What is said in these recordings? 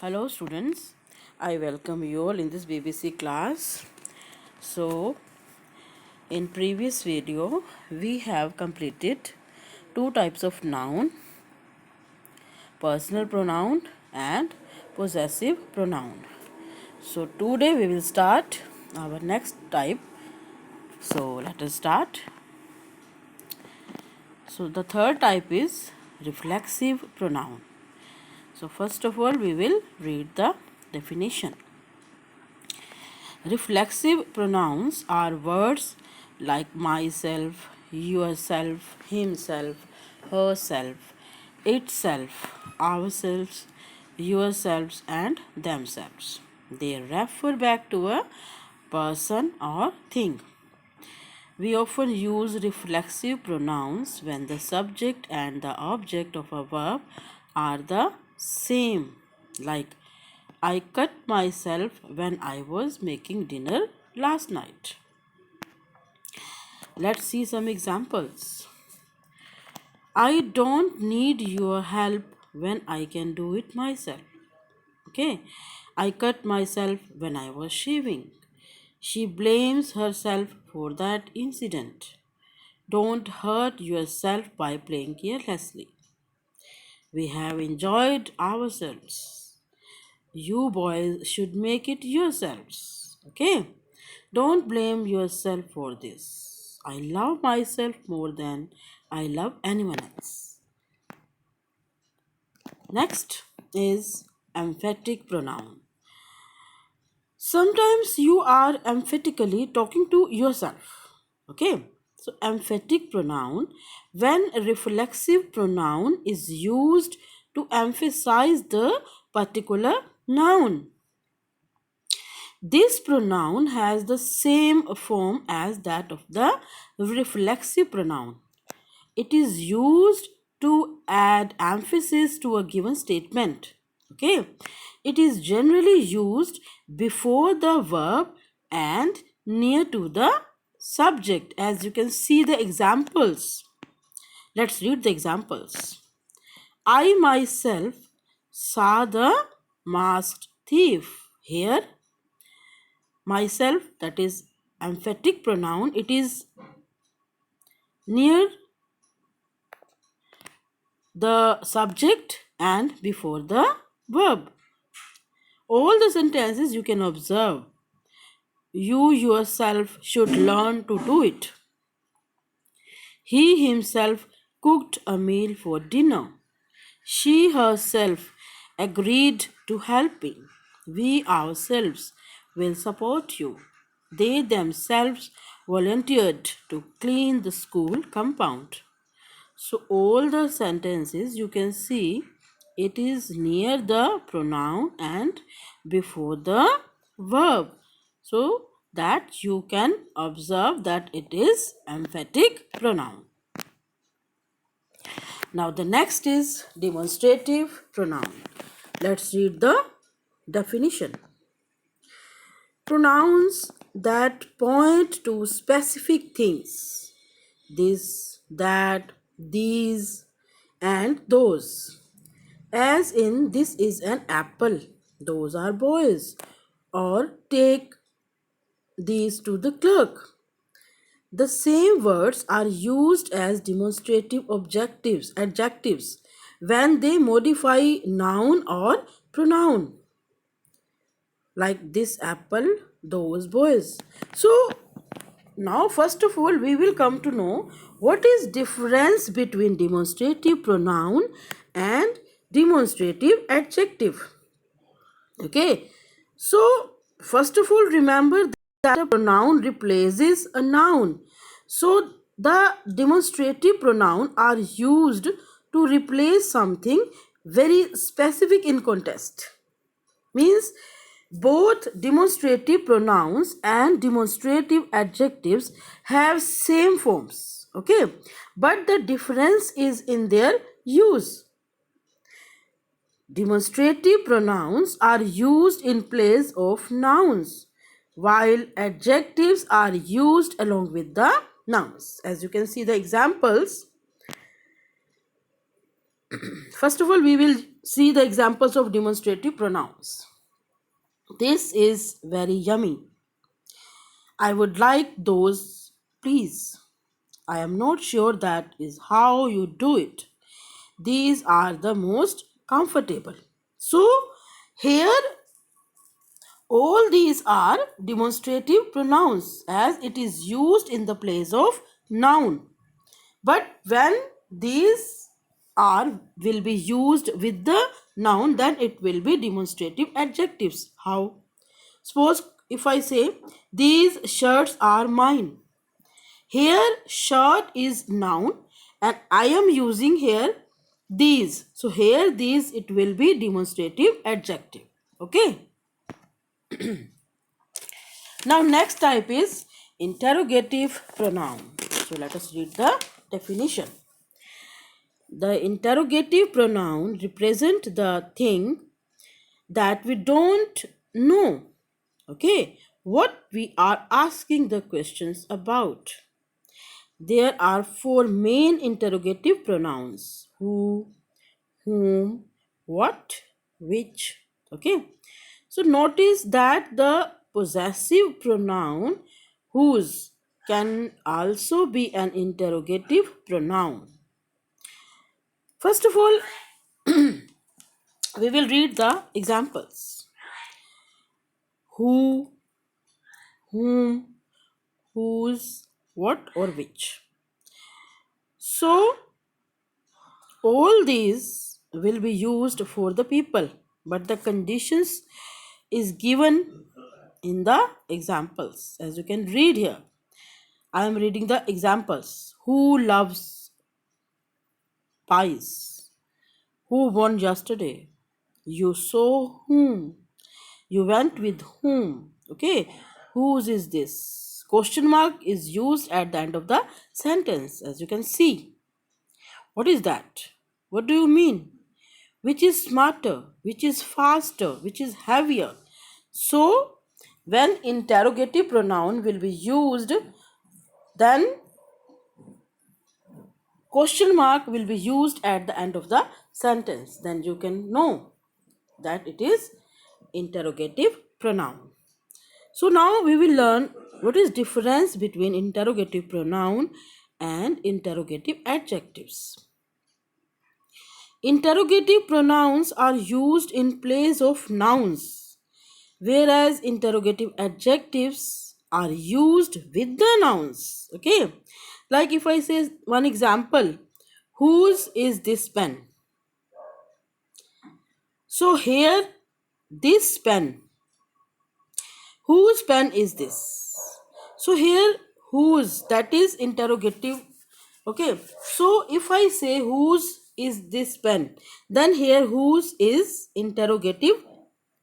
Hello students, I welcome you all in this BBC class. So in previous video we have completed two types of noun, personal pronoun and possessive pronoun. So today we will start our next type. So let us start. So the third type is reflexive pronoun. So first of all we will read the definition. Reflexive pronouns are words like myself, yourself, himself, herself, itself, ourselves, yourselves, and themselves. They refer back to a person or thing. We often use reflexive pronouns when the subject and the object of a verb are the same, like I cut myself when I was making dinner last night. Let's see some examples. I don't need your help when I can do it myself. Okay. I cut myself when I was shaving. She blames herself for that incident. Don't hurt yourself by playing carelessly. We have enjoyed ourselves. You boys should make it yourselves. Okay? Don't blame yourself for this. I love myself more than I love anyone else. Next is emphatic pronoun. Sometimes you are emphatically talking to yourself. Okay? So emphatic pronoun, when a reflexive pronoun is used to emphasize the particular noun. This pronoun has the same form as that of the reflexive pronoun. It is used to add emphasis to a given statement. Okay. It is generally used before the verb and near to the subject, as you can see the examples. Let's read the examples. I myself saw the masked thief. Here myself, that is emphatic pronoun, it is near the subject and before the verb. All the sentences you can observe. You yourself should learn to do it. He himself cooked a meal for dinner. She herself agreed to helping. We ourselves will support you. They themselves volunteered to clean the school compound. So all the sentences you can see it is near the pronoun and before the verb. So that you can observe that it is emphatic pronoun. Now the next is demonstrative pronoun. Let's read the definition. Pronouns that point to specific things. This, that, these, and those. As in, this is an apple. Those are boys. Or take these to the clerk. The same words are used as demonstrative adjectives when they modify noun or pronoun. Like this apple, those boys. So now first of all we will come to know what is difference between demonstrative pronoun and demonstrative adjective. Okay. So first of all remember that a pronoun replaces a noun. So the demonstrative pronoun are used to replace something very specific in context. Means both demonstrative pronouns and demonstrative adjectives have same forms. Okay. But the difference is in their use. Demonstrative pronouns are used in place of nouns, while adjectives are used along with the nouns. As you can see the examples. First of all, we will see the examples of demonstrative pronouns. This is very yummy. I would like those, please. I am not sure that is how you do it. These are the most comfortable. So, here all these are demonstrative pronouns as it is used in the place of noun. But when these are will be used with the noun, then it will be demonstrative adjectives. How? Suppose if I say these shirts are mine. Here shirt is noun and I am using here these. So here these it will be demonstrative adjective. Okay. Now next type is interrogative pronoun. So let us read the definition. The interrogative pronoun represent the thing that we don't know. Okay, what we are asking the questions about. There are four main interrogative pronouns: who, whom, what, which. Okay, so notice that the possessive pronoun whose can also be an interrogative pronoun. First of all, we will read the examples. Who, whom, whose, what, or which. So, all these will be used for the people, but the conditions is given in the examples. As you can read here, I am reading the examples. Who loves pies? Who won yesterday? You saw whom? You went with whom? Okay, whose is this? Question mark is used at the end of the sentence, as you can see. What is that? What do you mean? Which is smarter? Which is faster? Which is heavier? So, when interrogative pronoun will be used, then question mark will be used at the end of the sentence. Then you can know that it is interrogative pronoun. So now we will learn what is difference between interrogative pronoun and interrogative adjectives. Interrogative pronouns are used in place of nouns, whereas interrogative adjectives are used with the nouns. Okay, like if I say one example, whose is this pen? So here, this pen, whose pen is this? So here, whose, that is interrogative. Okay, so if I say whose is this pen, then here whose is interrogative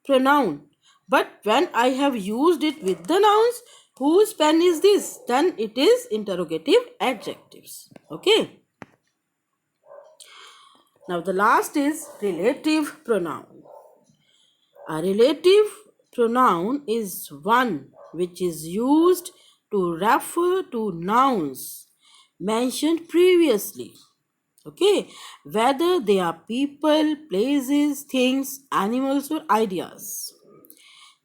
pronoun. But when I have used it with the nouns, whose pen is this, then it is interrogative adjectives. Okay. Now the last is relative pronoun. A relative pronoun is one which is used to refer to nouns mentioned previously. Okay, whether they are people, places, things, animals, or ideas.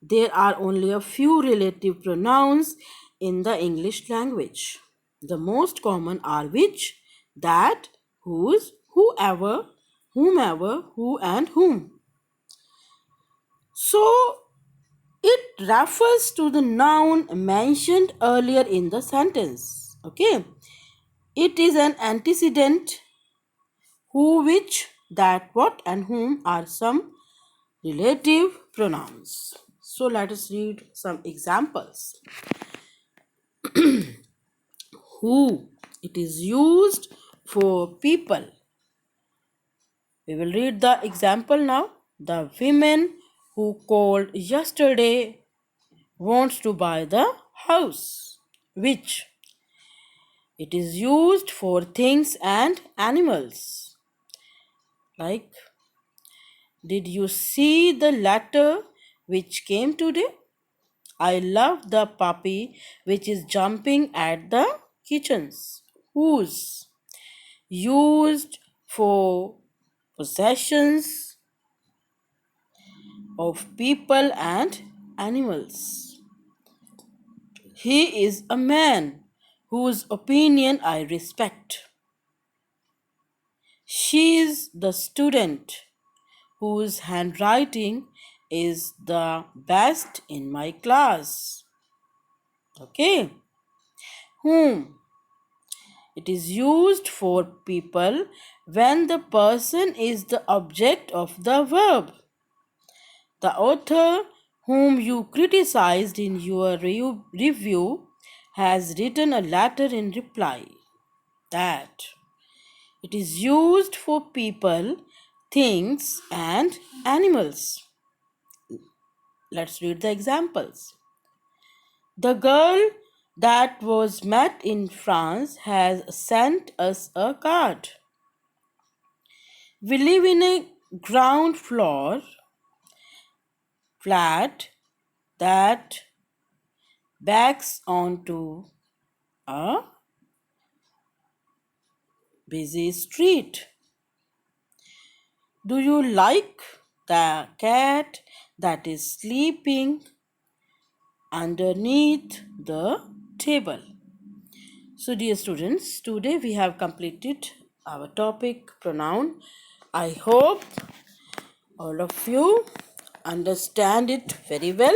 There are only a few relative pronouns in the English language. The most common are which, that, whose, whoever, whomever, who, and whom. So, it refers to the noun mentioned earlier in the sentence. Okay, it is an antecedent. Who, which, that, what, and whom are some relative pronouns. So let us read some examples. Who, it is used for people. We will read the example now. The women who called yesterday wants to buy the house. Which, it is used for things and animals. Like, did you see the letter which came today? I love the puppy which is jumping at the kitchens. Whose, used for possessions of people and animals. He is a man whose opinion I respect. She is the student whose handwriting is the best in my class. Okay. Whom? It is used for people when the person is the object of the verb. The author whom you criticized in your review has written a letter in reply. That. It is used for people, things, and animals. Let's read the examples. The girl that was met in France has sent us a card. We live in a ground floor flat that backs onto a busy street. Do you like the cat that is sleeping underneath the table? So, dear students, today we have completed our topic pronoun. I hope all of you understand it very well.